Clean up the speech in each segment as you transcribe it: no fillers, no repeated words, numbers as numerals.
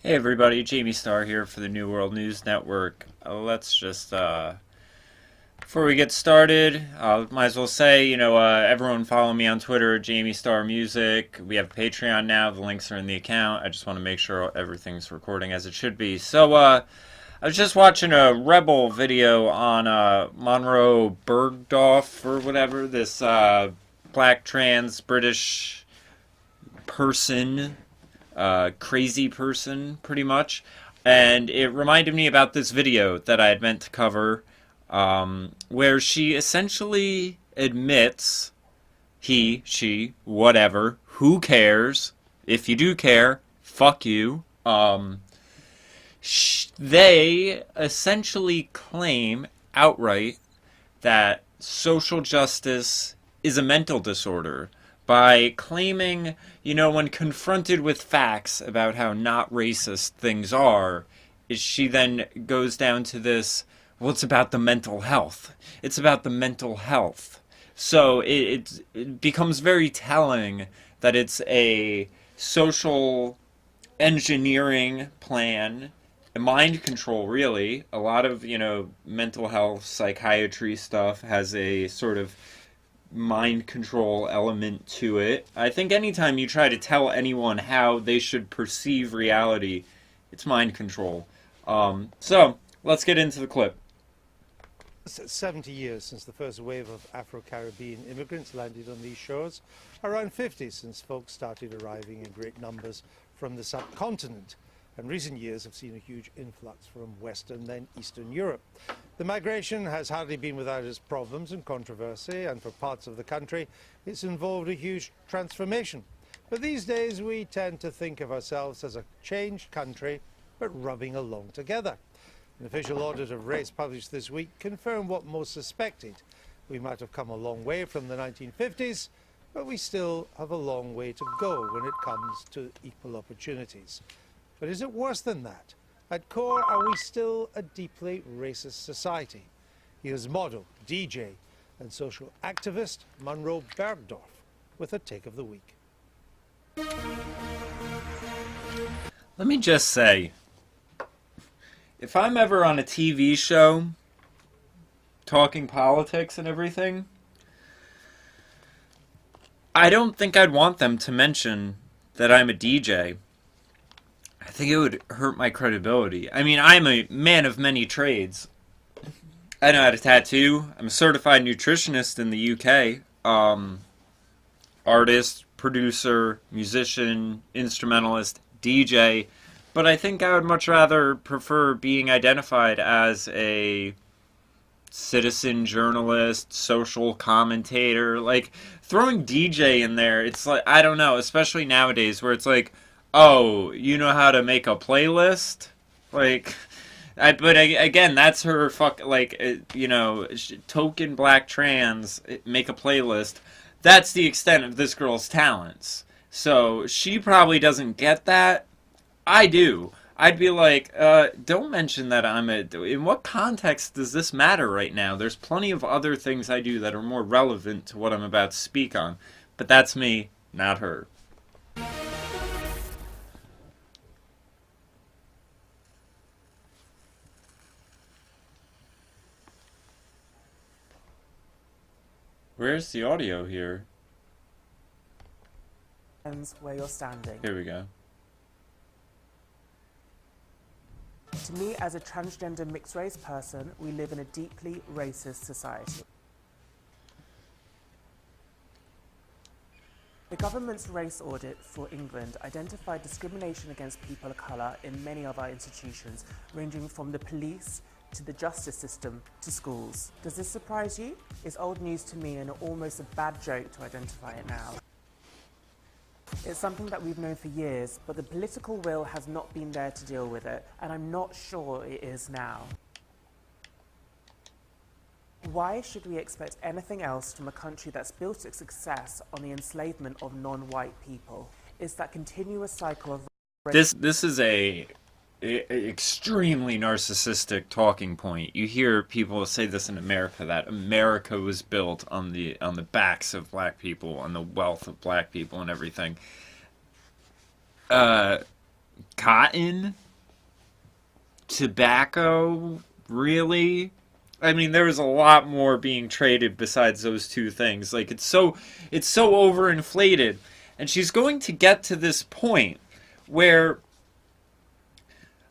Hey everybody, JamieStarr here for the New World News Network. Let's just, before we get started, might as well say, everyone follow me on Twitter, JamieStarrMusic. We have Patreon now, the links are in the account. I just want to make sure everything's recording as it should be. So, I was just watching a Rebel video on, Munroe Bergdorf, or whatever, this, black trans British person, crazy person, pretty much. And it reminded me about this video that I had meant to cover, where she essentially admits, he, she, whatever, who cares? If you do care, fuck you. They essentially claim outright that social justice is a mental disorder by claiming, when confronted with facts about how not racist things are, she then goes down to this, well, it's about the mental health. It's about the mental health. So it becomes very telling that it's a social engineering plan, mind control, really. A lot of, mental health, psychiatry stuff has a sort of mind control element to it. I think anytime you try to tell anyone how they should perceive reality, it's mind control. So, let's get into the clip. 70 years since the first wave of Afro-Caribbean immigrants landed on these shores, around 50 since folks started arriving in great numbers from the subcontinent, and recent years have seen a huge influx from Western, then Eastern Europe. The migration has hardly been without its problems and controversy, and for parts of the country, it's involved a huge transformation. But these days, we tend to think of ourselves as a changed country, but rubbing along together. An official audit of race published this week confirmed what most suspected. We might have come a long way from the 1950s, but we still have a long way to go when it comes to equal opportunities. But is it worse than that? At core, are we still a deeply racist society? Here's model, DJ, and social activist Munroe Bergdorf with a take of the week. Let me just say, if I'm ever on a TV show talking politics and everything, I don't think I'd want them to mention that I'm a DJ. I think it would hurt my credibility. I mean, I'm a man of many trades. I know how to tattoo. I'm a certified nutritionist in the UK. Artist, producer, musician, instrumentalist, DJ. But I think I would much rather prefer being identified as a citizen journalist, social commentator. Like, throwing DJ in there, it's like, I don't know, especially nowadays where it's like, oh, you know how to make a playlist? Like, again, that's her token black trans, make a playlist. That's the extent of this girl's talents. So, she probably doesn't get that. I do. I'd be like, don't mention that in what context does this matter right now? There's plenty of other things I do that are more relevant to what I'm about to speak on. But that's me, not her. Where's the audio here? Where you're standing. Here we go. To me, as a transgender mixed-race person, we live in a deeply racist society. The government's race audit for England identified discrimination against people of colour in many of our institutions, ranging from the police to the justice system to schools. Does this surprise you? It's old news to me and almost a bad joke to identify it now. It's something that we've known for years, but the political will has not been there to deal with it, and I'm not sure it is now. Why should we expect anything else from a country that's built its success on the enslavement of non-white people? It's that continuous cycle of... This is a extremely narcissistic talking point. You hear people say this in America, that America was built on the backs of black people, on the wealth of black people and everything. God, cotton, tobacco, really? I mean, there was a lot more being traded besides those two things. Like, it's so overinflated. And she's going to get to this point where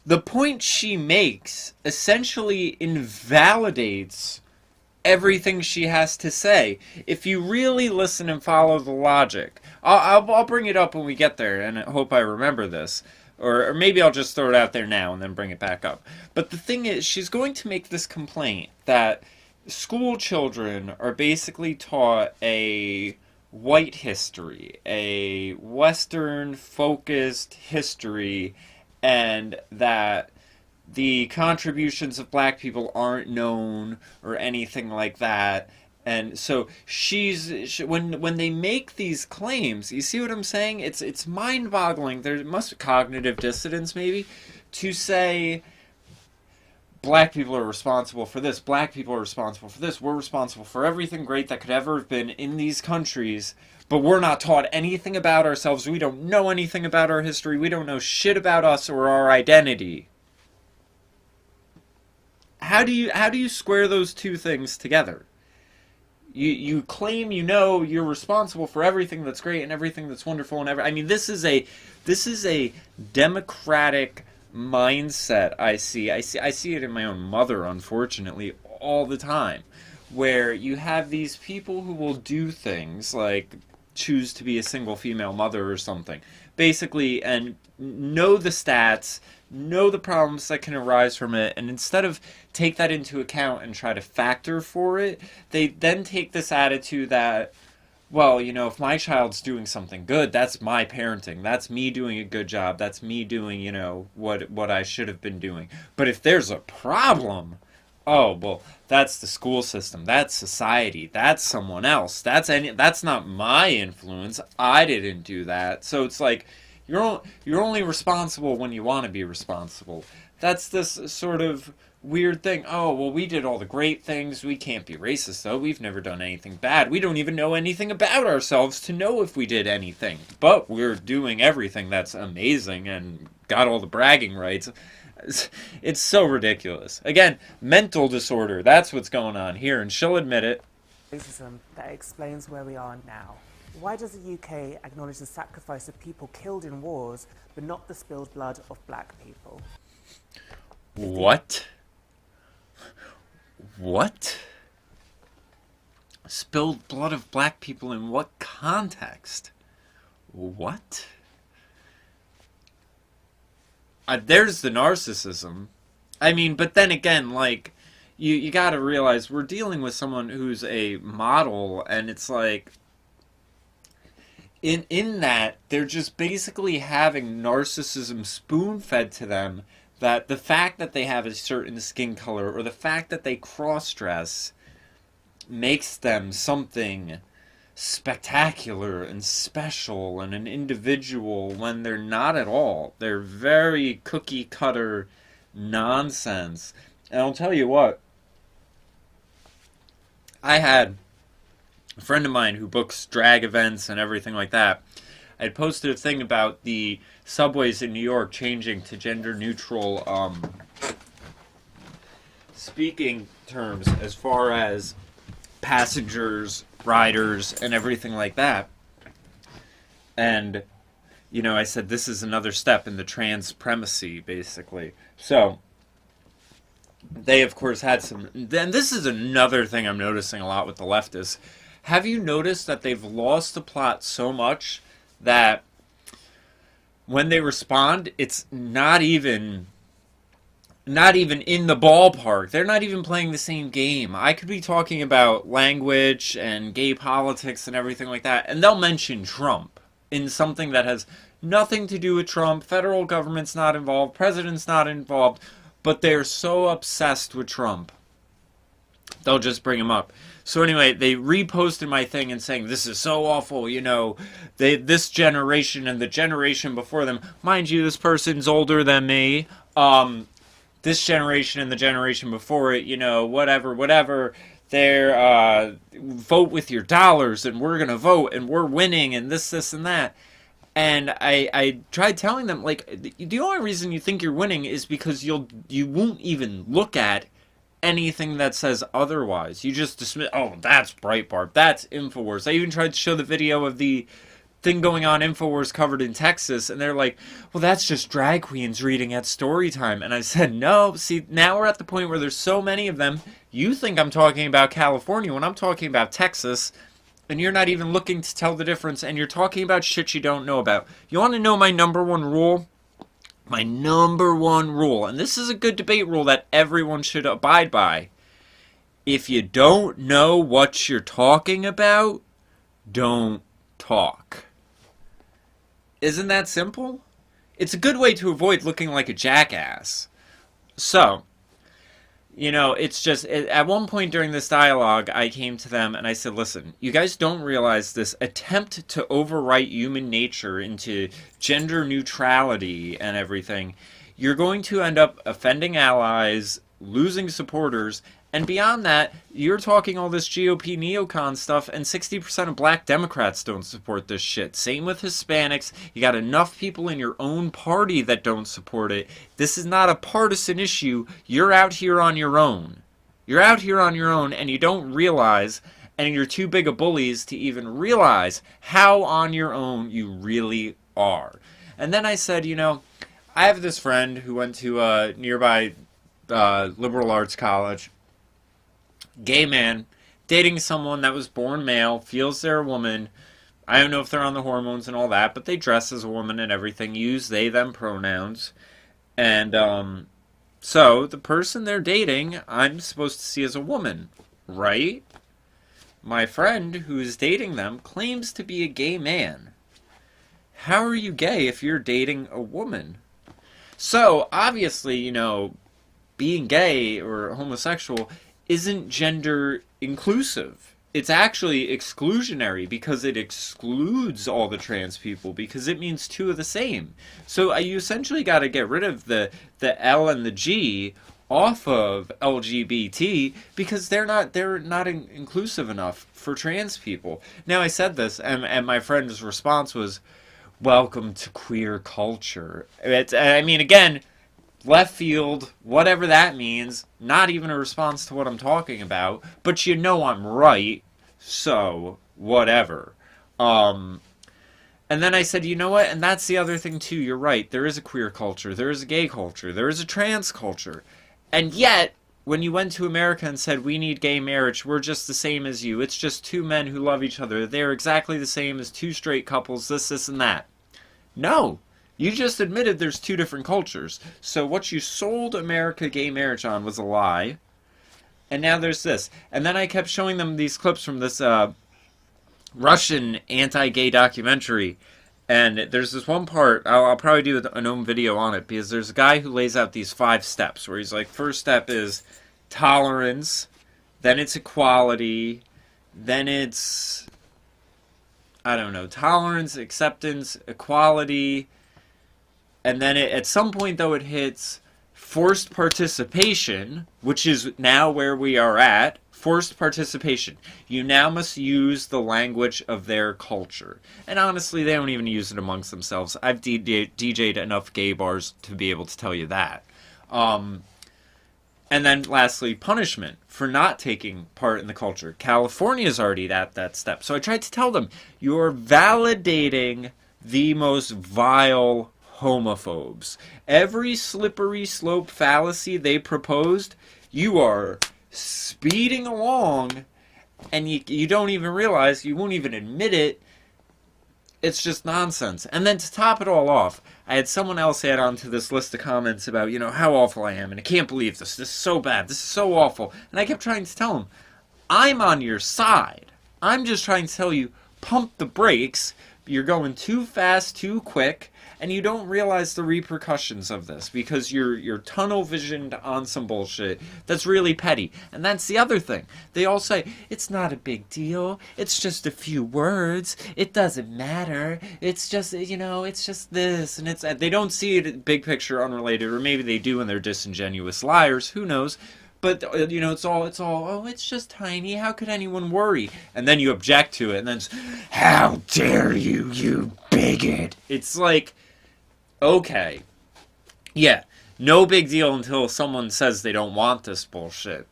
the point she makes essentially invalidates everything she has to say. If you really listen and follow the logic, I'll bring it up when we get there, and I hope I remember this. Or maybe I'll just throw it out there now and then bring it back up. But the thing is, she's going to make this complaint that school children are basically taught a white history, a Western-focused history, and that the contributions of black people aren't known or anything like that. And so when they make these claims, you see what I'm saying? It's mind-boggling. There must be cognitive dissonance, maybe, to say black people are responsible for this, black people are responsible for this, we're responsible for everything great that could ever have been in these countries, but we're not taught anything about ourselves, we don't know anything about our history, we don't know shit about us or our identity. How do you square those two things together? You claim you're responsible for everything that's great and everything that's wonderful and I mean, this is a democratic mindset. I see it in my own mother, unfortunately, all the time, where you have these people who will do things like choose to be a single female mother or something, basically, and know the stats, know the problems that can arise from it, and instead of take that into account and try to factor for it, they then take this attitude that, well, if my child's doing something good, that's my parenting, that's me doing a good job, that's me doing, what I should have been doing. But if there's a problem, oh, well, that's the school system, that's society, that's someone else, that's not my influence, I didn't do that. So it's like, you're only responsible when you want to be responsible. That's this sort of weird thing. Oh, well, we did all the great things. We can't be racist, though. We've never done anything bad. We don't even know anything about ourselves to know if we did anything. But we're doing everything that's amazing and got all the bragging rights. It's so ridiculous. Again, mental disorder. That's what's going on here, and she'll admit it. Racism that explains where we are now. Why does the UK acknowledge the sacrifice of people killed in wars, but not the spilled blood of black people? What? What? Spilled blood of black people in what context? What? There's the narcissism. I mean, but then again, like, you gotta realize we're dealing with someone who's a model, and it's like, in that, they're just basically having narcissism spoon-fed to them, that the fact that they have a certain skin color, or the fact that they cross-dress, makes them something spectacular and special and an individual when they're not at all. They're very cookie-cutter nonsense. And I'll tell you what, I had a friend of mine who books drag events and everything like that. I had posted a thing about the subways in New York changing to gender-neutral speaking terms as far as passengers, riders, and everything like that. And, I said this is another step in the trans-supremacy, basically. So, they, of course, had some... Then this is another thing I'm noticing a lot with the leftists. Have you noticed that they've lost the plot so much that when they respond, it's not even in the ballpark. They're not even playing the same game. I could be talking about language and gay politics and everything like that, and they'll mention Trump in something that has nothing to do with Trump. Federal government's not involved. President's not involved. But they're so obsessed with Trump, they'll just bring him up. So anyway, they reposted my thing and saying, this is so awful, this generation and the generation before them. Mind you, this person's older than me. This generation and the generation before it, whatever. They're, vote with your dollars, and we're going to vote, and we're winning, and this, and that. And I tried telling them, like, the only reason you think you're winning is because you won't even look at anything that says otherwise. You just dismiss, oh, that's Breitbart, that's InfoWars. I even tried to show the video of the thing going on InfoWars covered in Texas, and they're like, well, that's just drag queens reading at story time. And I said, no, see, now we're at the point where there's so many of them, you think I'm talking about California when I'm talking about Texas, and you're not even looking to tell the difference, and you're talking about shit you don't know about. You want to know my number one rule? My number one rule, and this is a good debate rule that everyone should abide by. If you don't know what you're talking about, don't talk. Isn't that simple? It's a good way to avoid looking like a jackass. So, you know, it's just, at one point during this dialogue, I came to them and I said, listen, you guys don't realize this attempt to overwrite human nature into gender neutrality and everything. You're going to end up offending allies, losing supporters, and beyond that, you're talking all this GOP neocon stuff, and 60% of black Democrats don't support this shit. Same with Hispanics. You got enough people in your own party that don't support it. This is not a partisan issue. You're out here on your own. You're out here on your own, and you don't realize, and you're too big of bullies to even realize how on your own you really are. And then I said, you know, I have this friend who went to a nearby liberal arts college. Gay man, dating someone that was born male, feels they're a woman. I don't know if they're on the hormones and all that, but they dress as a woman and everything, use they, them pronouns. And so the person they're dating, I'm supposed to see as a woman, right? My friend who is dating them claims to be a gay man. How are you gay if you're dating a woman? So, obviously, you know, being gay or homosexual isn't gender inclusive. It's actually exclusionary because it excludes all the trans people because it means two of the same. So you essentially got to get rid of the L and the G off of LGBT because they're not inclusive enough for trans people. Now I said this and my friend's response was, welcome to queer culture. I mean, again, left field, whatever that means, not even a response to what I'm talking about, but you know I'm right, so whatever. And then I said, you know what, and that's the other thing too, you're right, there is a queer culture, there is a gay culture, there is a trans culture, and yet, when you went to America and said, we need gay marriage, we're just the same as you, it's just two men who love each other, they're exactly the same as two straight couples, this, and that. No. You just admitted there's two different cultures. So what you sold America gay marriage on was a lie. And now there's this. And then I kept showing them these clips from this Russian anti-gay documentary. And there's this one part, I'll probably do an own video on it, because there's a guy who lays out these 5 steps, where he's like, first step is tolerance, then it's equality, then it's, I don't know, tolerance, acceptance, equality, and then at some point, though, it hits forced participation, which is now where we are at. Forced participation. You now must use the language of their culture. And honestly, they don't even use it amongst themselves. I've DJ'd enough gay bars to be able to tell you that. And then lastly, punishment for not taking part in the culture. California's already at that step. So I tried to tell them, you're validating the most vile homophobes. Every slippery slope fallacy they proposed, you are speeding along, and you don't even realize, you won't even admit it. It's just nonsense. And then to top it all off, I had someone else add on to this list of comments about, you know, how awful I am, and I can't believe this. This is so bad. This is so awful. And I kept trying to tell him, I'm on your side. I'm just trying to tell you, pump the brakes. You're going too fast, too quick, and you don't realize the repercussions of this because you're tunnel visioned on some bullshit that's really petty. And that's the other thing. They all say, it's not a big deal. It's just a few words. It doesn't matter. It's just, you know, it's just this. And they don't see it big picture unrelated, or maybe they do and they're disingenuous liars. Who knows? But, it's all, oh, it's just tiny. How could anyone worry? And then you object to it, and then it's, how dare you, you bigot. It's like, okay. Yeah, no big deal until someone says they don't want this bullshit.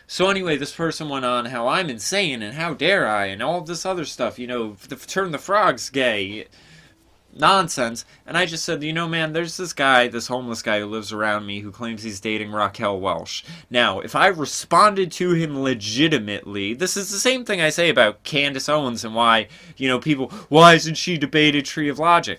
So anyway, this person went on how I'm insane and how dare I and all this other stuff, turn the frogs gay. Nonsense. And I just said, man, there's this guy, this homeless guy who lives around me who claims he's dating Raquel Welch. Now, if I responded to him legitimately, this is the same thing I say about Candace Owens and why, why isn't she debated Tree of Logic?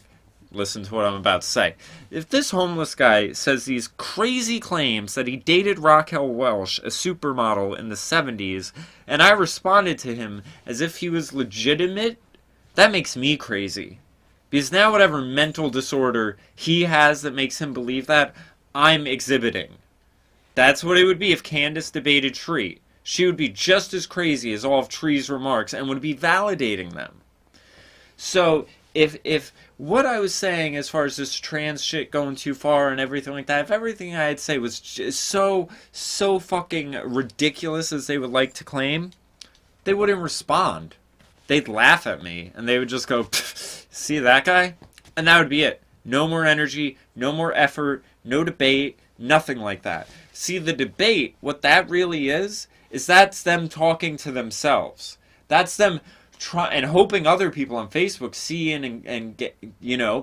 Listen to what I'm about to say. If this homeless guy says these crazy claims that he dated Raquel Welch, a supermodel in the 70s, and I responded to him as if he was legitimate, that makes me crazy. Because now whatever mental disorder he has that makes him believe that, I'm exhibiting. That's what it would be if Candace debated Tree. She would be just as crazy as all of Tree's remarks and would be validating them. So, if what I was saying as far as this trans shit going too far and everything like that, if everything I had to say was just so fucking ridiculous as they would like to claim, they wouldn't respond. They'd laugh at me, and they would just go, see that guy? And that would be it. No more energy, no more effort, no debate, nothing like that. See, the debate, what that really is that's them talking to themselves. That's them and hoping other people on Facebook see and get,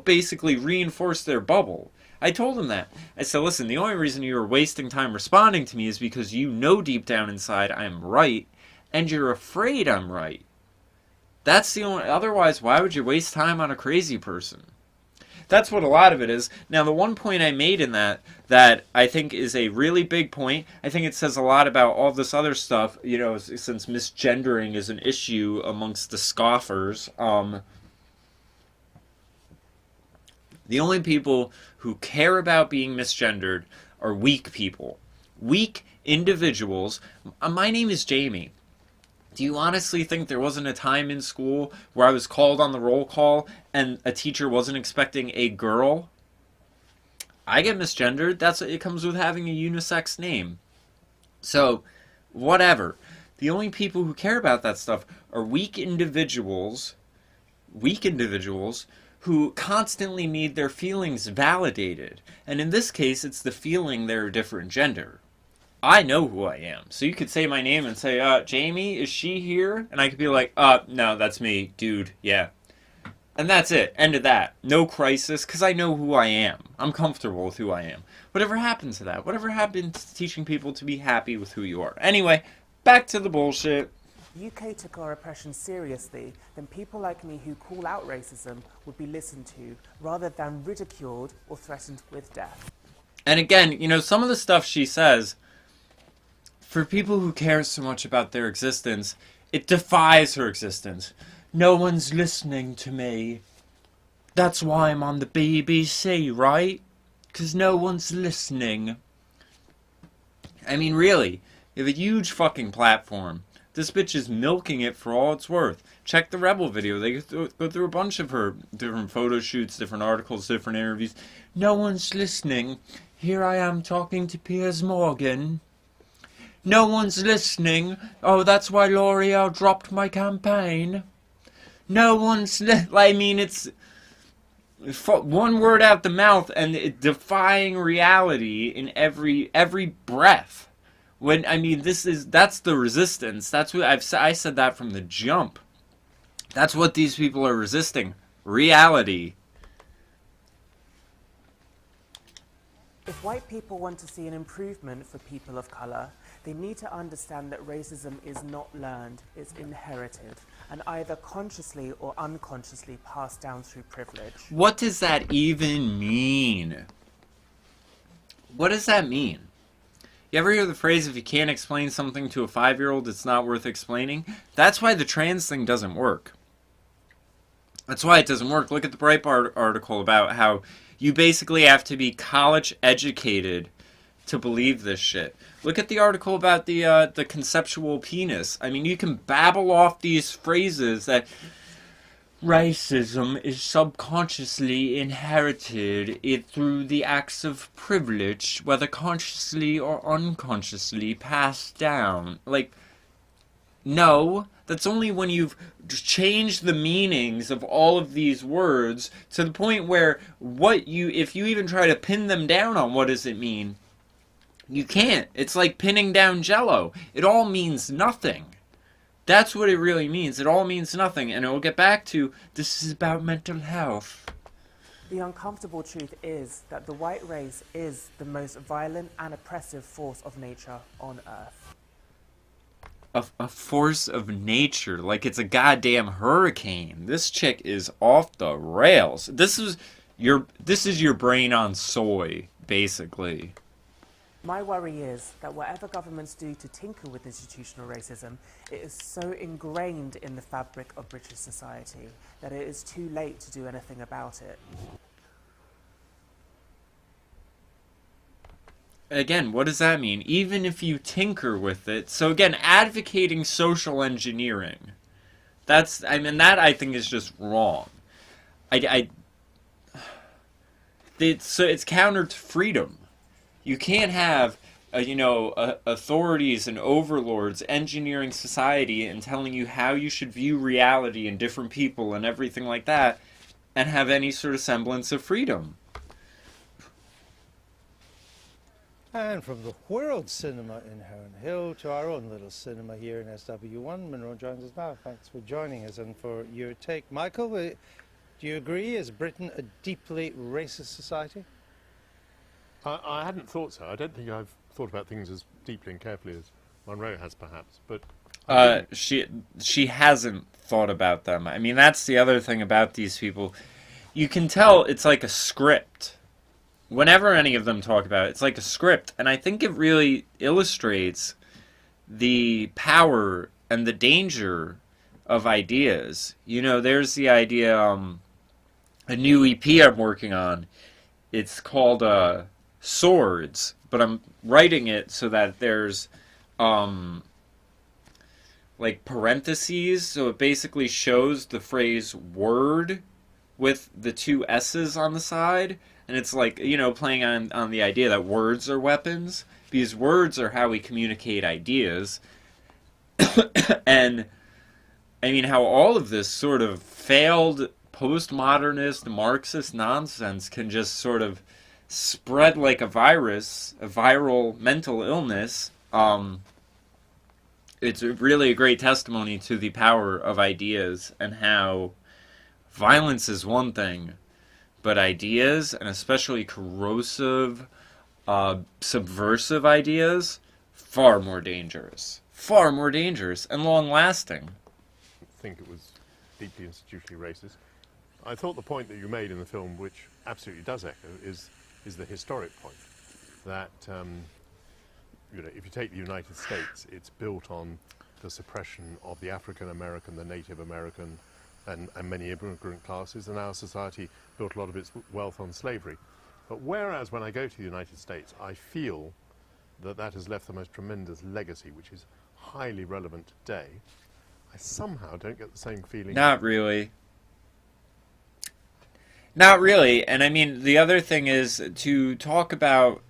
basically reinforce their bubble. I told them that. I said, listen, the only reason you're wasting time responding to me is because you know deep down inside I'm right, and you're afraid I'm right. That's the only... Otherwise, why would you waste time on a crazy person? That's what a lot of it is. Now, the one point I made in that I think is a really big point, I think it says a lot about all this other stuff, since misgendering is an issue amongst the scoffers. The only people who care about being misgendered are weak people. Weak individuals. My name is Jamie. Do you honestly think there wasn't a time in school where I was called on the roll call and a teacher wasn't expecting a girl? I get misgendered. It comes with having a unisex name. So, whatever. The only people who care about that stuff are weak individuals who constantly need their feelings validated. And in this case, it's the feeling they're a different gender. I know who I am. So you could say my name and say, Jamie, is she here? And I could be like, no, that's me, dude, yeah. And that's it. End of that. No crisis, because I know who I am. I'm comfortable with who I am. Whatever happened to that? Whatever happened to teaching people to be happy with who you are? Anyway, back to the bullshit. If UK took our oppression seriously, then people like me who call out racism would be listened to, rather than ridiculed or threatened with death. And again, some of the stuff she says... For people who care so much about their existence, it defies her existence. No one's listening to me. That's why I'm on the BBC, right? 'Cause no one's listening. I mean, really, you have a huge fucking platform. This bitch is milking it for all it's worth. Check the Rebel video. They go through a bunch of her different photo shoots, different articles, different interviews. No one's listening. Here I am talking to Piers Morgan. No one's listening. Oh, that's why L'Oreal dropped my campaign. No one's it's one word out the mouth and it defying reality in every breath. That's the resistance. That's what I said that from the jump. That's what these people are resisting. Reality. If white people want to see an improvement for people of colour, they need to understand that racism is not learned, it's inherited, and either consciously or unconsciously passed down through privilege. What does that even mean? What does that mean? You ever hear the phrase, if you can't explain something to a 5-year-old, it's not worth explaining? That's why the trans thing doesn't work. That's why it doesn't work. Look at the Breitbart article about how you basically have to be college educated to believe this shit. Look at the article about the conceptual penis. I mean, you can babble off these phrases that Racism is subconsciously inherited it through the acts of privilege, whether consciously or unconsciously passed down. Like, no, that's only when you've changed the meanings of all of these words to the point where if you even try to pin them down on what does it mean, you can't. It's like pinning down Jello. It all means nothing. That's what it really means. It all means nothing. And it will get back to, this is about mental health. The uncomfortable truth is that the white race is the most violent and oppressive force of nature on Earth. A force of nature, like it's a goddamn hurricane. This chick is off the rails. This is your brain on soy, basically. My worry is that whatever governments do to tinker with institutional racism, it is so ingrained in the fabric of British society that it is too late to do anything about it. Again, what does that mean? Even if you tinker with it. So again, advocating social engineering. That I think is just wrong. It's counter to freedom. You can't have, authorities and overlords engineering society and telling you how you should view reality and different people and everything like that, and have any sort of semblance of freedom. And from the World Cinema in Herne Hill to our own little cinema here in SW1, Munroe joins us now. Thanks for joining us and for your take. Michael, do you agree? Is Britain a deeply racist society? I hadn't thought so. I don't think I've thought about things as deeply and carefully as Munroe has, perhaps. But she hasn't thought about them. I mean, that's the other thing about these people. You can tell it's like a script. Whenever any of them talk about it, it's like a script. And I think it really illustrates the power and the danger of ideas. There's the idea, a new EP I'm working on. It's called Swords, but I'm writing it so that there's like parentheses, so it basically shows the phrase word with the two S's on the side, and it's like, playing on the idea that words are weapons, because words are how we communicate ideas. And I mean, how all of this sort of failed postmodernist Marxist nonsense can just sort of spread like a virus, a viral mental illness. It's really a great testimony to the power of ideas and how violence is one thing, but ideas, and especially corrosive, subversive ideas, far more dangerous and long-lasting. I think it was deeply institutionally racist. I thought the point that you made in the film, which absolutely does echo, is the historic point that if you take the United States, it's built on the suppression of the African American, the Native American, and many immigrant classes, and our society built a lot of its wealth on slavery. But whereas when I go to the United States, I feel that has left the most tremendous legacy, which is highly relevant today, I somehow don't get the same feeling. Not really. Not really. And I mean, the other thing is to talk about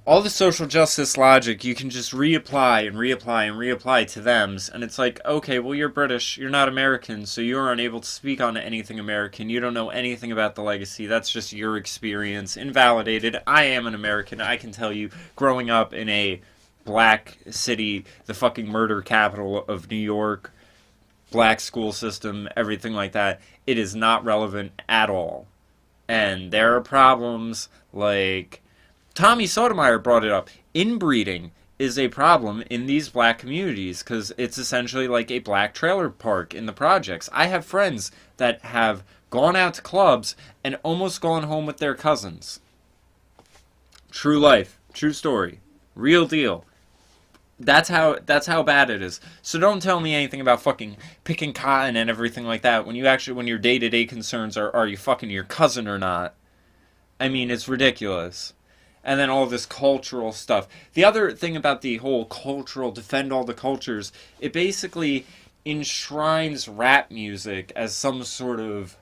all the social justice logic, you can just reapply and reapply and reapply to thems. And it's like, okay, well, you're British, you're not American, so you're unable to speak on anything American. You don't know anything about the legacy. That's just your experience. Invalidated. I am an American. I can tell you, growing up in a black city, the fucking murder capital of New York, black school system, everything like that, it is not relevant at all. And there are problems like Tommy Sotomayor brought it up. Inbreeding is a problem in these black communities because it's essentially like a black trailer park in the projects. I have friends that have gone out to clubs and almost gone home with their cousins. True life, true story, real deal. That's how bad it is. So don't tell me anything about fucking picking cotton and everything like that when your day-to-day concerns are you fucking your cousin or not. I mean, it's ridiculous. And then all this cultural stuff. The other thing about the whole cultural, defend all the cultures, it basically enshrines rap music as some sort of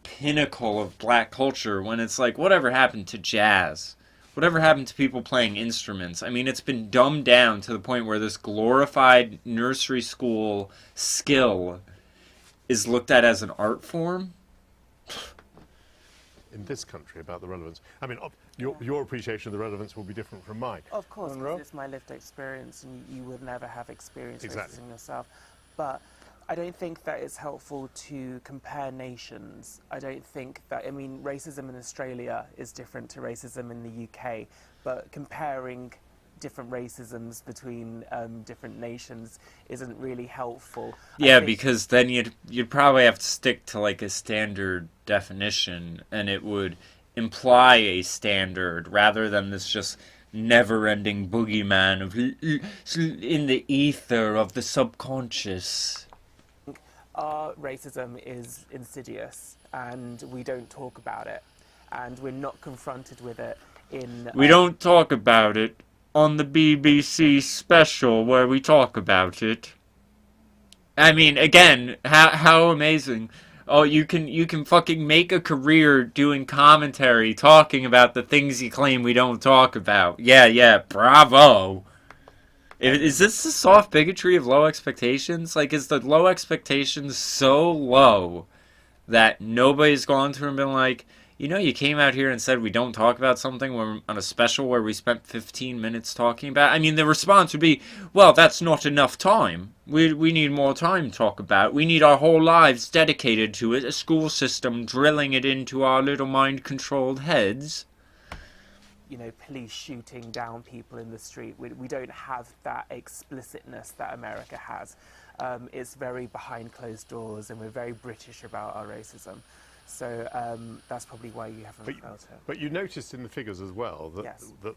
pinnacle of black culture when it's like, whatever happened to jazz? Whatever happened to people playing instruments? I mean, it's been dumbed down to the point where this glorified nursery school skill is looked at as an art form. In this country, about the relevance. I mean, your appreciation of the relevance will be different from mine. Of course, Munroe? because it's my lived experience, and you would never have experienced Exactly. racism yourself. But I don't think that it's helpful to compare nations. I don't think that, I mean, racism in Australia is different to racism in the UK, but comparing different racisms between different nations isn't really helpful. Yeah, because then you'd probably have to stick to like a standard definition, and it would imply a standard rather than this just never-ending boogeyman of in the ether of the subconscious. Our racism is insidious, and we don't talk about it, and we're not confronted with it in... We don't talk about it on the BBC special where we talk about it. I mean, again, how amazing. Oh, you can fucking make a career doing commentary, talking about the things you claim we don't talk about. Yeah, bravo. Is this the soft bigotry of low expectations? Like, is the low expectations so low that nobody's gone through and been like, you know, you came out here and said we don't talk about something on a special where we spent 15 minutes talking about. I mean, the response would be, well, that's not enough time. We need more time to talk about. We need our whole lives dedicated to it, a school system drilling it into our little mind-controlled heads. You know, police shooting down people in the street. We don't have that explicitness that America has. It's very behind closed doors, and we're very British about our racism. So that's probably why you haven't felt it. But you noticed in the figures as well that, Yes. that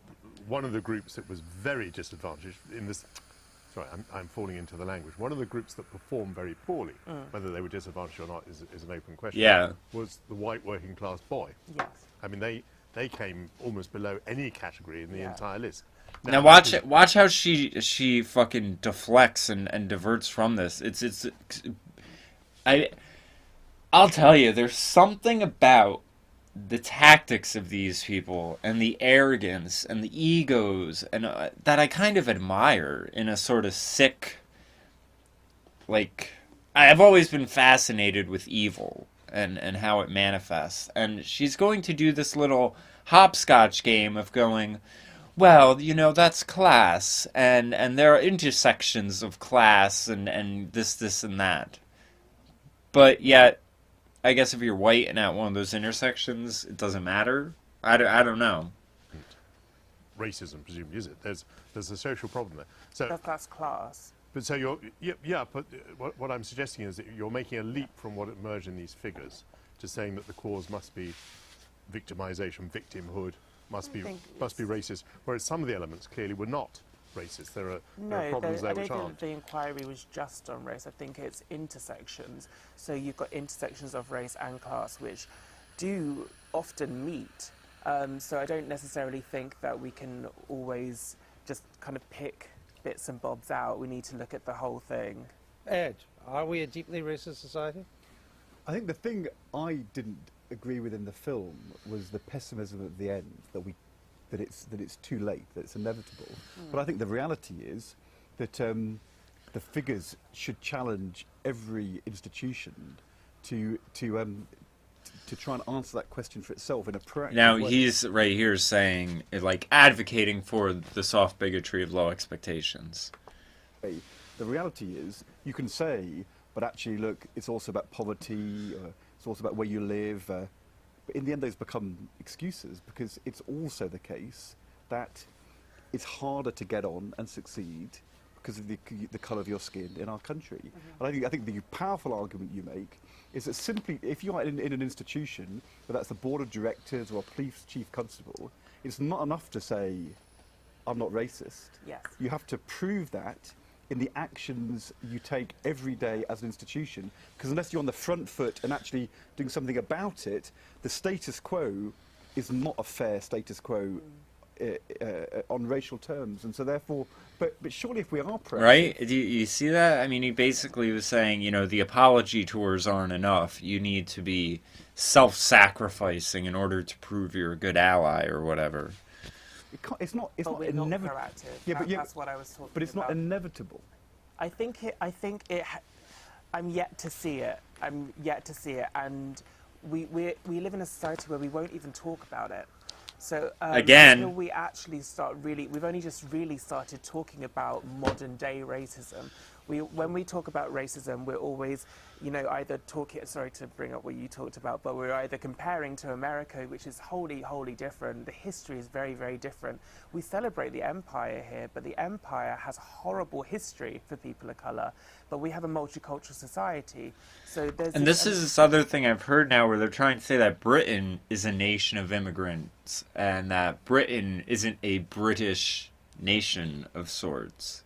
one of the groups that was very disadvantaged in this... Sorry, I'm falling into the language. One of the groups that performed very poorly, whether they were disadvantaged or not is an open question, Yeah. was the white working class boy. Yes. I mean, they came almost below any category in the Yeah. entire list. Now watch how she fucking deflects and diverts from this. I'll tell you, there's something about the tactics of these people and the arrogance and the egos and that I kind of admire in a sort of sick, like, I've always been fascinated with evil and how it manifests. And she's going to do this little hopscotch game of going, well, you know, that's class, and there are intersections of class and this and that. But yet, I guess if you're white and at one of those intersections, it doesn't matter. I don't know. Racism, presumably, is it? There's a social problem there. So, That's class. but so you're but what I'm suggesting is that you're making a leap from what emerged in these figures to saying that the cause must be victimization, victimhood, must be racist, whereas some of the elements clearly were not racist. There are problems I there don't which think aren't. the inquiry was just on race. I think it's intersections. So you've got intersections of race and class, which do often meet. So I don't necessarily think that we can always just kind of pick bits and bobs out. We need to look at the whole thing. Ed, are we a deeply racist society? I think the thing I didn't agree with in the film was the pessimism at the end, that it's too late, that it's inevitable. But I think the reality is that the figures should challenge every institution to try and answer that question for itself in a proactive Now, way. he's right here saying, like, advocating for the soft bigotry of low expectations. The reality is, you can say, but actually, look, it's also about poverty, it's also about where you live. But in the end, those become excuses, because it's also the case that it's harder to get on and succeed because of the colour of your skin in our country. And I think the powerful argument you make is that simply, if you are in an institution, whether that's the board of directors or a police chief constable, it's not enough to say, I'm not racist. Yes. You have to prove that in the actions you take every day as an institution, because unless you're on the front foot and actually doing something about it, the status quo is not a fair status quo on racial terms, and so therefore, but surely if we are proactive, Right? Do you see that? I mean, he basically was saying, the apology tours aren't enough. You need to be self-sacrificing in order to prove you're a good ally or whatever. it's not We're not proactive. Yeah, but That's what I was talking about. But it's not inevitable. I think I'm yet to see it. And we live in a society where we won't even talk about it. So Again, until we actually we've only just really started talking about modern day racism. When we talk about racism, we're always, either talking, sorry to bring up what you talked about, but we're either comparing to America, which is wholly, wholly different. The history is very, very different. We celebrate the empire here, but the empire has horrible history for people of color. But we have a multicultural society. So there's and this is this other thing I've heard now where they're trying to say that Britain is a nation of immigrants and that Britain isn't a British nation of sorts.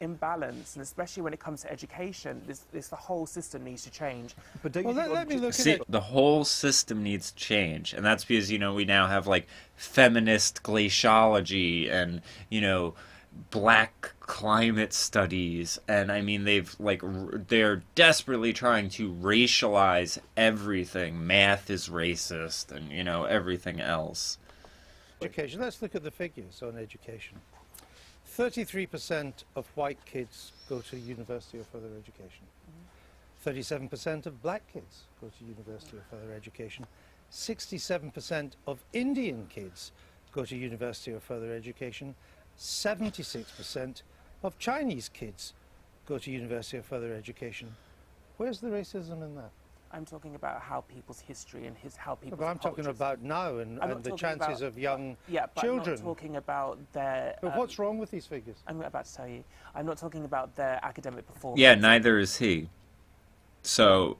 imbalance, and especially when it comes to education, the whole system needs to change. But don't Well, you think let me look See, at it. the whole system needs to change, and that's because we now have like feminist glaciology and black climate studies, and I mean they're desperately trying to racialize everything. Math is racist, and everything else. Education. Let's look at the figures on education. 33% of white kids go to university or further education. 37% of black kids go to university or further education. 67% of Indian kids go to university or further education. 76% of Chinese kids go to university or further education. Where's the racism in that? I'm talking about how people's history and how people's But I'm talking cultures- about now I'm and not the talking chances about- of young Yeah, but children. I'm not talking about their... But what's wrong with these figures? I'm about to tell you. I'm not talking about their academic performance. Yeah, neither is he. So,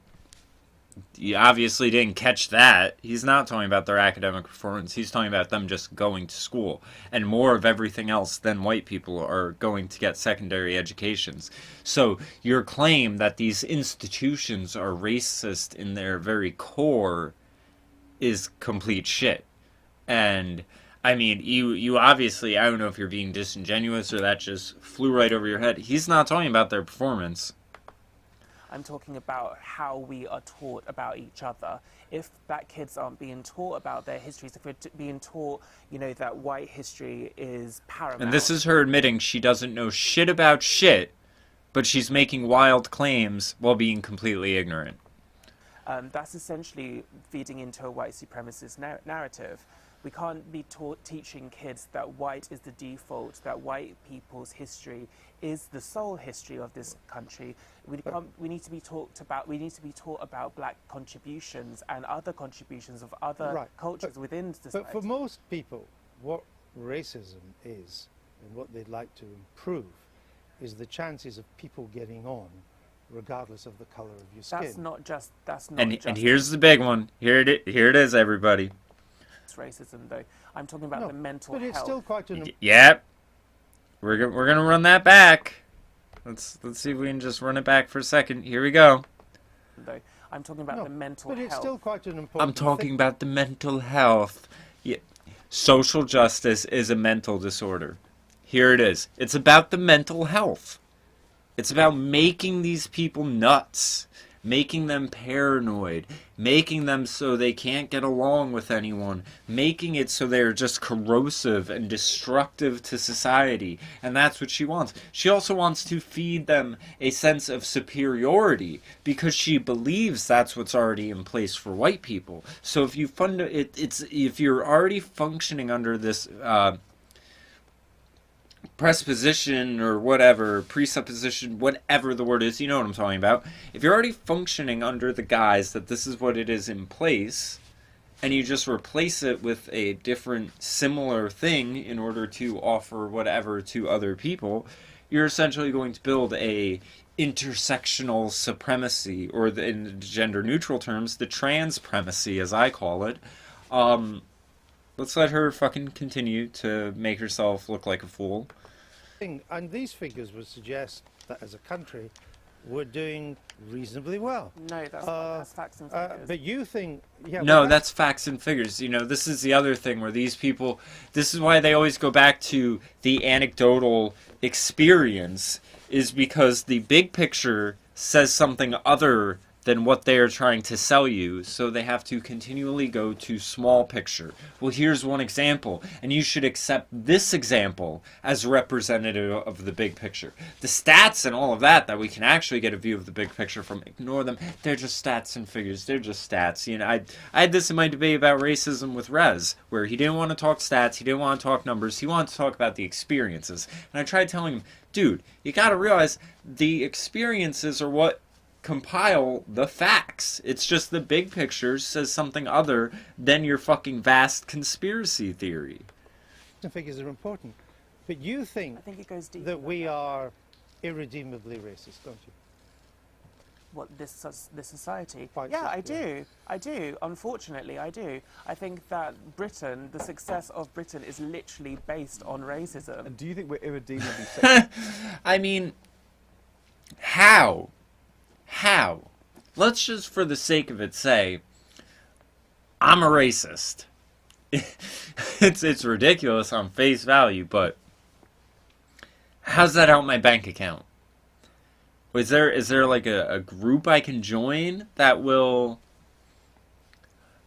you obviously didn't catch that. He's not talking about their academic performance. He's talking about them just going to school. And more of everything else than white people are going to get secondary educations. So, your claim that these institutions are racist in their very core is complete shit. And, I mean, you obviously, I don't know if you're being disingenuous or that just flew right over your head. He's not talking about their performance. I'm talking about how we are taught about each other. If black kids aren't being taught about their histories, if we're being taught, that white history is paramount. And this is her admitting she doesn't know shit about shit, but she's making wild claims while being completely ignorant. That's essentially feeding into a white supremacist narrative. We can't be teaching kids that white is the default, that white people's history is the sole history of this country. We need to be taught about black contributions and other contributions of other cultures within society. But for most people, what racism is and what they'd like to improve is the chances of people getting on regardless of the color of your skin. That's not And just here's the big one. Here it is, everybody. racism, though. I'm talking about the mental but health. it's still quite an... Yep. We're gonna run that back. Let's see if we can just run it back for a second. Here we go. Though. I'm talking about the mental but health. it's still quite an important I'm talking thing. about the mental health. Yeah. Social justice is a mental disorder. Here it is. It's about the mental health. It's about making these people nuts, making them paranoid, making them so they can't get along with anyone, making it so they're just corrosive and destructive to society. And that's what she wants. She also wants to feed them a sense of superiority because she believes that's what's already in place for white people. So if if you're already functioning under this presupposition or whatever, presupposition, whatever the word is, you know what I'm talking about. If you're already functioning under the guise that this is what it is in place, and you just replace it with a different, similar thing in order to offer whatever to other people, you're essentially going to build a intersectional supremacy, or in gender-neutral terms, the transpremacy, as I call it. Let's let her fucking continue to make herself look like a fool. And these figures would suggest that as a country, we're doing reasonably well. No, that's facts and figures. But you think, yeah, No, well, that's facts and figures. You know, this is the other thing where these people, this is why they always go back to the anecdotal experience, is because the big picture says something other than what they are trying to sell you, so they have to continually go to small picture. Well, here's one example, and you should accept this example as representative of the big picture. The stats and all of that we can actually get a view of the big picture from, ignore them. They're just stats and figures. They're just stats. You know, I had this in my debate about racism with Rez, where he didn't want to talk stats, he didn't want to talk numbers, he wanted to talk about the experiences. And I tried telling him, dude, you gotta realize the experiences are what compile the facts. It's just the big picture says something other than your fucking vast conspiracy theory. the figures are important. But you think I think it goes deeper that than we are irredeemably racist, don't you? What, this society? Quite Yeah, I simply. do. I do. Unfortunately, I do. I think that Britain, the success of Britain is literally based on racism. And do you think we're irredeemably sexist? I mean, how? How? Let's just, for the sake of it, say, I'm a racist. It's ridiculous on face value, but how's that help my bank account? Is there like a group I can join that will...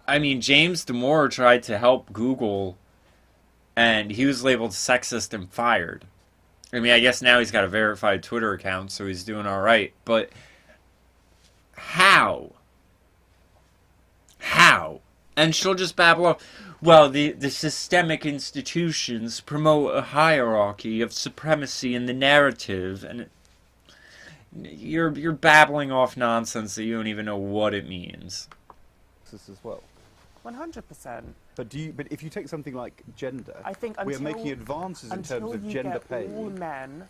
I mean, James Damore tried to help Google, and he was labeled sexist and fired. I mean, I guess now he's got a verified Twitter account, so he's doing all right. But how? How? And she'll just babble off, well, the systemic institutions promote a hierarchy of supremacy in the narrative, and you're babbling off nonsense that you don't even know what it means. This as well. 100%. But if you take something like gender, I think we are until- making advances in terms of you gender get pay. all men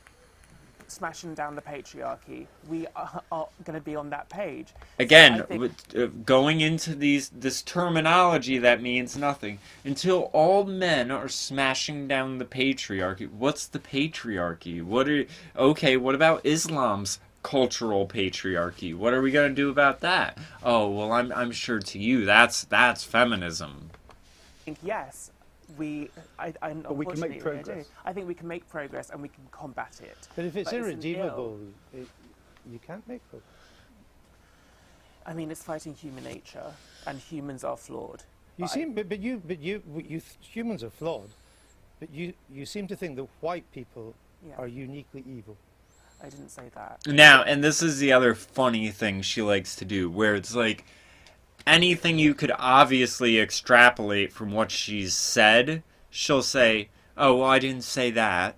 smashing down the patriarchy, we are going to be on that page. Again, So I think- going into this terminology that means nothing. Until all men are smashing down the patriarchy. What's the patriarchy? What about Islam's cultural patriarchy? What are we going to do about that? Oh, well, I'm sure to you that's feminism. think yes, but we can make unfortunately, progress. I think we can make progress and we can combat it. But if it's But an irredeemable, you can't make progress. I mean, it's fighting human nature, and humans are flawed. You seem, but you humans are flawed, but you seem to think that white people Yeah. are uniquely evil. I didn't say that. Now, and this is the other funny thing she likes to do, where it's like, anything you could obviously extrapolate from what she's said, she'll say, oh, well, I didn't say that.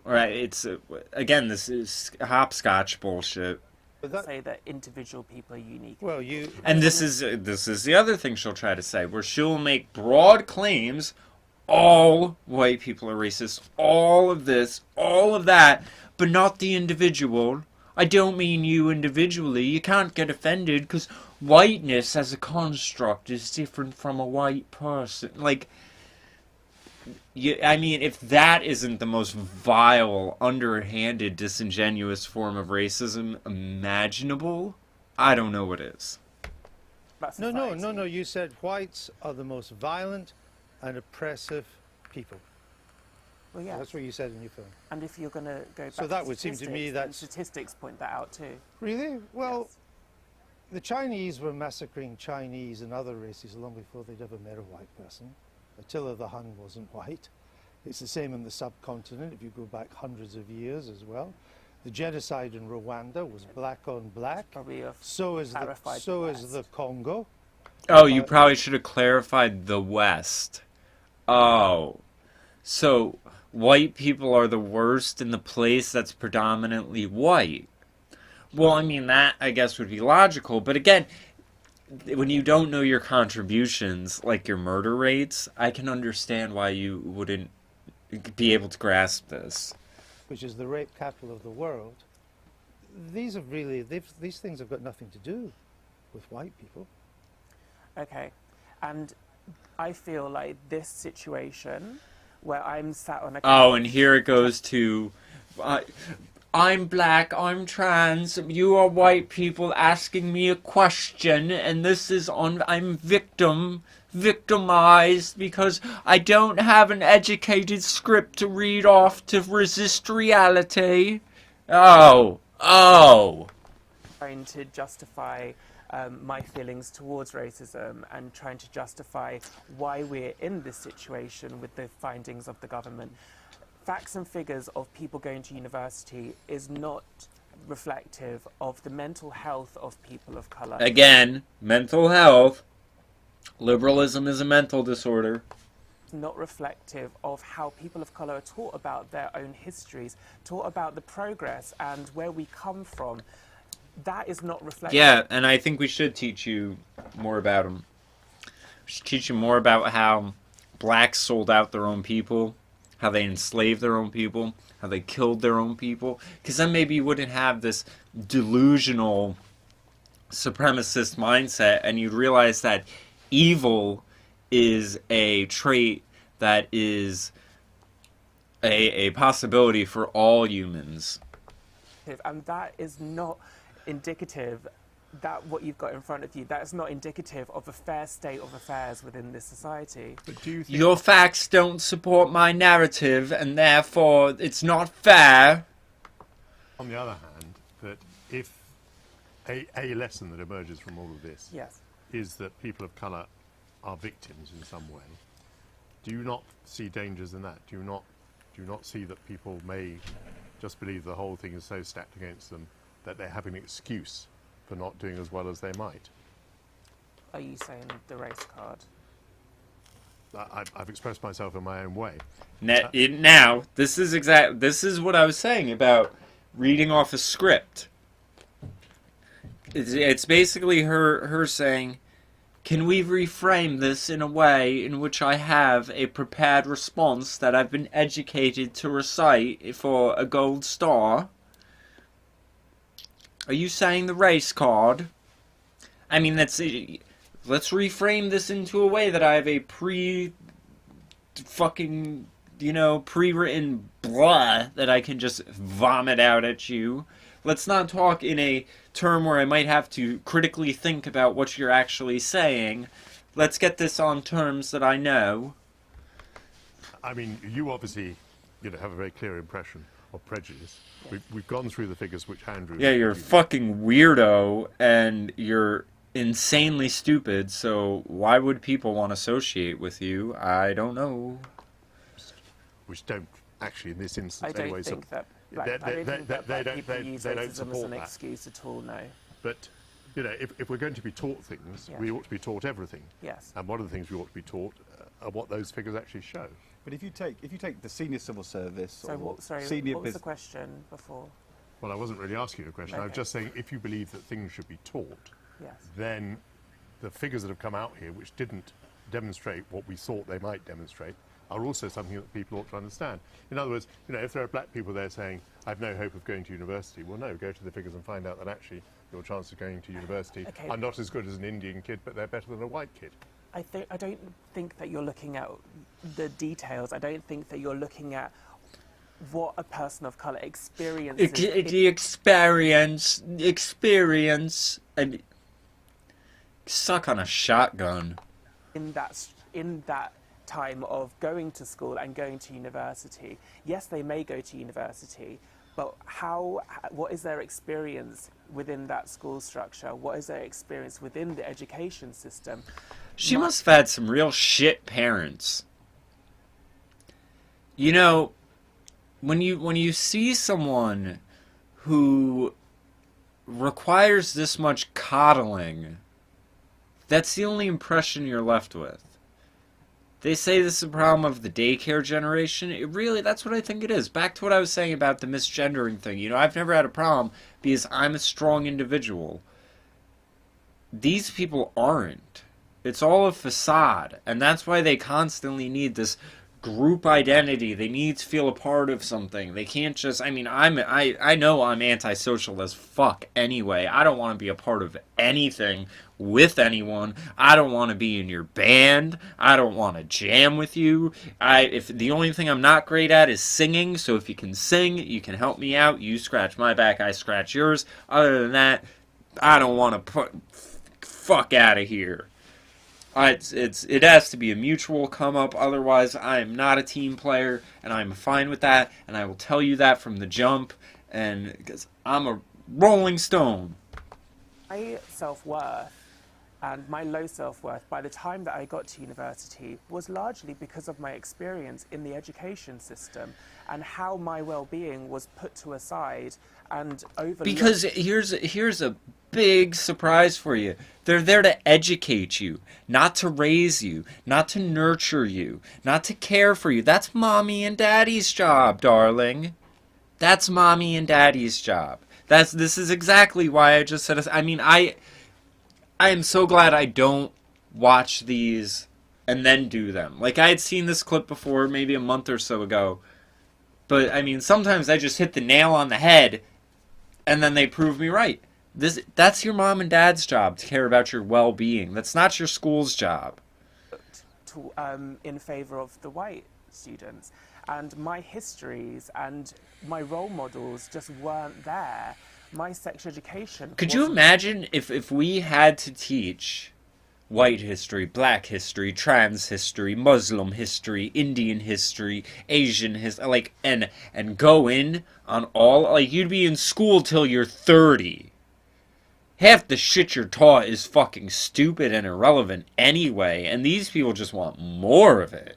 Right? It's, again, this is hopscotch bullshit. But that, Say that individual people are unique. well, you And this is the other thing she'll try to say, where she'll make broad claims, all white people are racist, all of this, all of that, but not the individual. I don't mean you individually. You can't get offended because whiteness as a construct is different from a white person. Like, I mean, if that isn't the most vile, underhanded, disingenuous form of racism imaginable, I don't know what is. About no. society. You said whites are the most violent and oppressive people. Well, yeah. That's what you said in your film. And if you're going to go back So to that would seem to me statistics, then that's- statistics point that out too. Really? Well, Yes. the Chinese were massacring Chinese and other races long before they'd ever met a white person. Attila the Hun wasn't white. It's the same in the subcontinent if you go back hundreds of years as well. The genocide in Rwanda was black on black. Probably a So is clarified the Congo. Oh, you probably should have clarified the West. Oh. So, white people are the worst in the place that's predominantly white. Well, I mean, that, I guess, would be logical. But again, when you don't know your contributions, like your murder rates, I can understand why you wouldn't be able to grasp this. Which is the rape capital of the world. These things have got nothing to do with white people. Okay. And I feel like this situation where I'm sat on a Oh, and here it goes to... I'm black, I'm trans, you are white people asking me a question, and this is on, I'm victimized because I don't have an educated script to read off to resist reality. Oh. Trying to justify my feelings towards racism and trying to justify why we're in this situation with the findings of the government. Facts and figures of people going to university is not reflective of the mental health of people of colour. Again, mental health. Liberalism is a mental disorder. Not reflective of how people of colour are taught about their own histories, taught about the progress and where we come from. That is not reflective. Yeah, and I think we should teach you more about them. We should teach you more about how blacks sold out their own people, how they enslaved their own people, how they killed their own people. Because then maybe you wouldn't have this delusional supremacist mindset, and you'd realize that evil is a trait that is a possibility for all humans. And that is not indicative, that what you've got in front of you, that is not indicative of a fair state of affairs within this society. But do you think Your facts don't support my narrative, and therefore it's not fair. on the other hand, that if a lesson that emerges from all of this Yes. is that people of colour are victims in some way, do you not see dangers in that? Do you not see that people may just believe the whole thing is so stacked against them that they have an excuse for not doing as well as they might? Are you saying the race card? I've expressed myself in my own way. Now, this is what I was saying about reading off a script. It's basically her saying, can we reframe this in a way in which I have a prepared response that I've been educated to recite for a gold star? Are you saying the race card? I mean, let's reframe this into a way that I have a pre-written blah that I can just vomit out at you. Let's not talk in a term where I might have to critically think about what you're actually saying. Let's get this on terms that I know. I mean, you obviously, have a very clear impression of prejudice. We've gone through the figures which Andrew... Yeah, you're a fucking weirdo, and you're insanely stupid, so why would people want to associate with you? I don't know. Which don't, actually, in this instance, I don't anyway, think that black people use they don't racism as support an that. excuse at all, no. But, if we're going to be taught things, Yeah. we ought to be taught everything. Yes. And one of the things we ought to be taught are what those figures actually show. But if you take the senior civil service So, or sorry, senior what was the business, question before? Well, I wasn't really asking you a question. I was Okay. just saying, if you believe that things should be taught, Yes. then the figures that have come out here, which didn't demonstrate what we thought they might demonstrate, are also something that people ought to understand. In other words, if there are black people there saying, I've no hope of going to university, well, no, go to the figures and find out that actually your chances of going to university Okay. are not as good as an Indian kid, but they're better than a white kid. I don't think that you're looking at the details. I don't think that you're looking at what a person of colour experiences. The experience, and suck on a shotgun. in that time of going to school and going to university. Yes, they may go to university, but what is their experience within that school structure? What is their experience within the education system? She must have had some real shit parents. When you see someone who requires this much coddling, that's the only impression you're left with. They say this is a problem of the daycare generation. That's what I think it is. Back to what I was saying about the misgendering thing. I've never had a problem because I'm a strong individual. These people aren't. It's all a facade, and that's why they constantly need this group identity. They need to feel a part of something. They can't just, I mean, I know I'm antisocial as fuck anyway. I don't want to be a part of anything with anyone. I don't want to be in your band. I don't want to jam with you. If the only thing I'm not great at is singing, so if you can sing, you can help me out. You scratch my back, I scratch yours. Other than that, I don't want to fuck out of here. It has to be a mutual come up. Otherwise, I am not a team player, and I'm fine with that. And I will tell you that from the jump, and because I'm a Rolling Stone. My self-worth and my low self-worth by the time that I got to university was largely because of my experience in the education system and how my well-being was put to a side and overlooked. Because here's a big surprise for you. They're there to educate you, not to raise you, not to nurture you, not to care for you. That's mommy and daddy's job, darling. That's mommy and daddy's job. This is exactly why I just said. I mean, I am so glad I don't watch these and then do them. Like, I had seen this clip before, maybe a month or so ago. But, I mean, sometimes I just hit the nail on the head, and then they prove me right. That's your mom and dad's job, to care about your well-being. That's not your school's job. In favour of the white students. And my histories and my role models just weren't there. My sex education... Could you imagine if we had to teach white history, black history, trans history, Muslim history, Indian history, Asian history, like, and go in on all... Like, you'd be in school till you're 30. Half the shit you're taught is fucking stupid and irrelevant anyway, and these people just want more of it.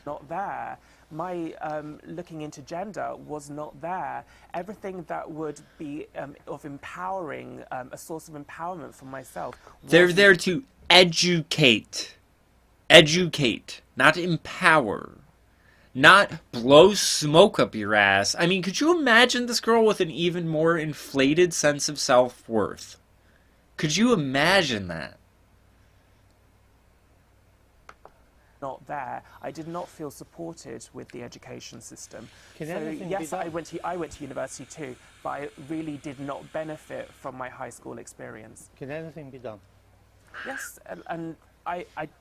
Not there. My looking into gender was not there. Everything that would be of empowering, a source of empowerment for myself. They're there to educate. Educate, not empower. Not blow smoke up your ass. I mean, could you imagine this girl with an even more inflated sense of self-worth? Could you imagine that? Not there. I did not feel supported with the education system. Can so anything yes, be done? I went to university too, but I really did not benefit from my high school experience. Can anything be done? Yes, and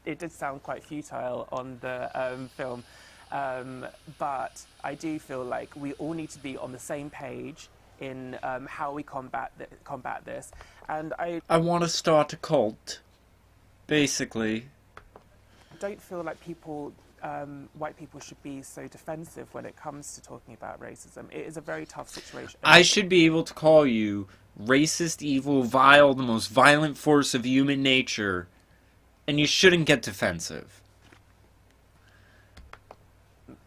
it did sound quite futile on the film, but I do feel like we all need to be on the same page in how we combat this. And I want to start a cult, basically. don't feel like white people should be so defensive when it comes to talking about racism. It is a very tough situation. I should be able to call you racist, evil, vile, the most violent force of human nature, and you shouldn't get defensive.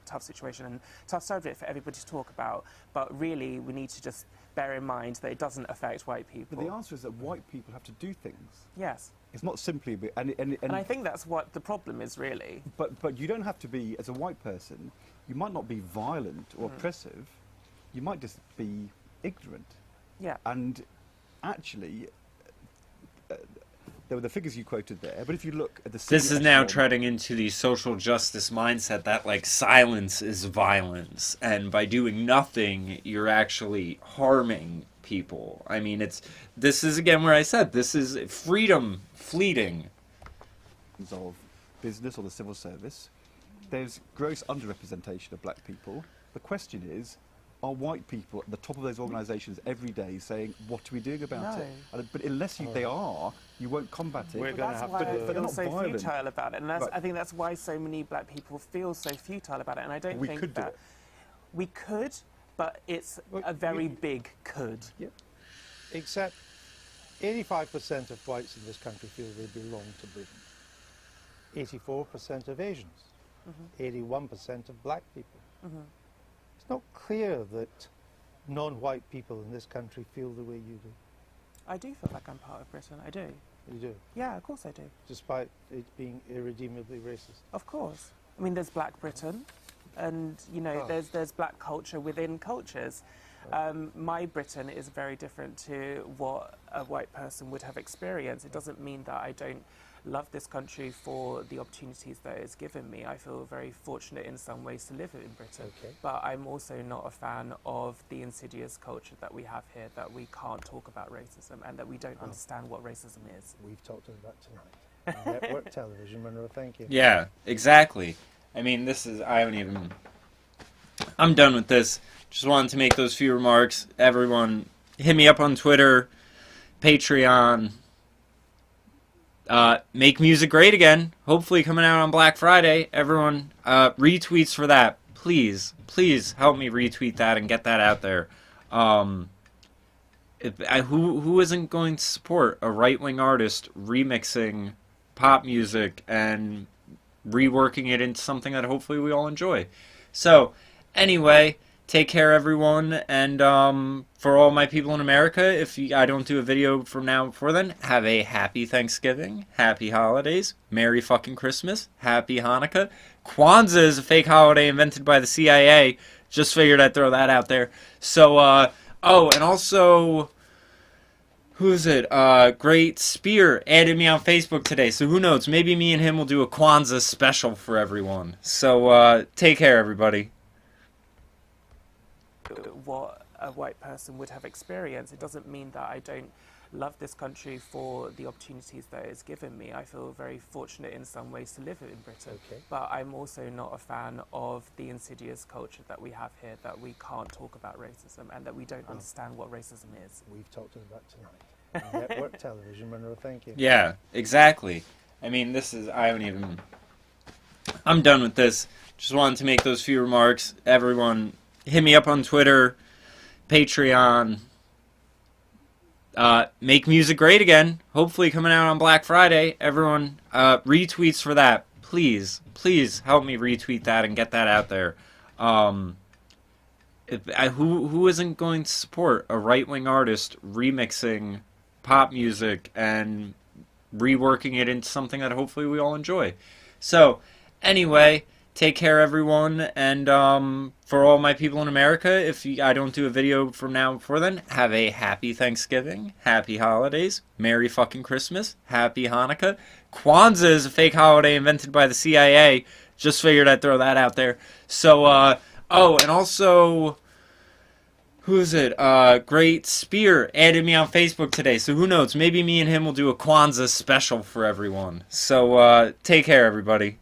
Tough situation and tough subject for everybody to talk about, but really we need to just bear in mind that it doesn't affect white people. But the answer is that white people have to do things. Yes. It's not simply... And I think that's what the problem is, really. But you don't have to be, as a white person, you might not be violent or oppressive. You might just be ignorant. Yeah. And actually, there were the figures you quoted there, but if you look at the... This is now treading into the social justice mindset that, like, silence is violence, and by doing nothing, you're actually harming people. I mean, this is, again, where I said, this is freedom fleeting. Of business or the civil service, there's gross underrepresentation of black people. The question is, are white people at the top of those organisations every day saying, what are we doing about it? But unless they are, you won't combat it. We're going to have to... That's why I they're feel not so violent. futile about it. And Right. I think that's why so many black people feel so futile about it. And I don't think could do that... it. We could, but it's a very big could. Yep. Except 85% of whites in this country feel they belong to Britain. 84% of Asians. 81% of black people. It's not clear that non-white people in this country feel the way you do. I do feel like I'm part of Britain. I do. You do, Yeah, of course I do. despite it being irredeemably racist. Of course. I mean, there's Black Britain, and you know, there's black culture within cultures. My Britain is very different to what a white person would have experienced. It doesn't mean that I don't love this country for the opportunities that it's given me. I feel very fortunate in some ways to live in Britain. Okay. But I'm also not a fan of the insidious culture that we have here, that we can't talk about racism and that we don't understand what racism is. We've talked about that tonight. On network television, Munroe, thank you. Yeah, exactly. I mean, I'm done with this. Just wanted to make those few remarks. Everyone, hit me up on Twitter, Patreon. Make music great again. Hopefully coming out on Black Friday. Everyone, retweets for that. Please help me retweet that and get that out there. Who isn't going to support a right-wing artist remixing pop music and reworking it into something that hopefully we all enjoy? So, anyway, take care, everyone, and for all my people in America, I don't do a video from now before then, have a happy Thanksgiving, happy holidays, Merry fucking Christmas, happy Hanukkah. Kwanzaa is a fake holiday invented by the CIA. Just figured I'd throw that out there. So, and also, who is it? Great Spear added me on Facebook today, so who knows? Maybe me and him will do a Kwanzaa special for everyone. So, take care, everybody. What a white person would have experienced. It doesn't mean that I don't love this country for the opportunities that it's given me. I feel very fortunate in some ways to live in Britain. Okay. But I'm also not a fan of the insidious culture that we have here, that we can't talk about racism and that we don't understand what racism is. We've talked about that tonight. On network television, Munroe, thank you. Yeah, exactly. I mean, I'm done with this. Just wanted to make those few remarks. Everyone, hit me up on Twitter, Patreon. Make music great again. Hopefully coming out on Black Friday. Everyone, retweets for that. Please help me retweet that and get that out there. Who isn't going to support a right-wing artist remixing pop music and reworking it into something that hopefully we all enjoy? So, anyway, take care, everyone, and for all my people in America, I don't do a video from now before then, have a happy Thanksgiving, happy holidays, Merry fucking Christmas, happy Hanukkah. Kwanzaa is a fake holiday invented by the CIA. Just figured I'd throw that out there. So, and also, who is it? Great Spear added me on Facebook today, so who knows? Maybe me and him will do a Kwanzaa special for everyone. So, take care, everybody.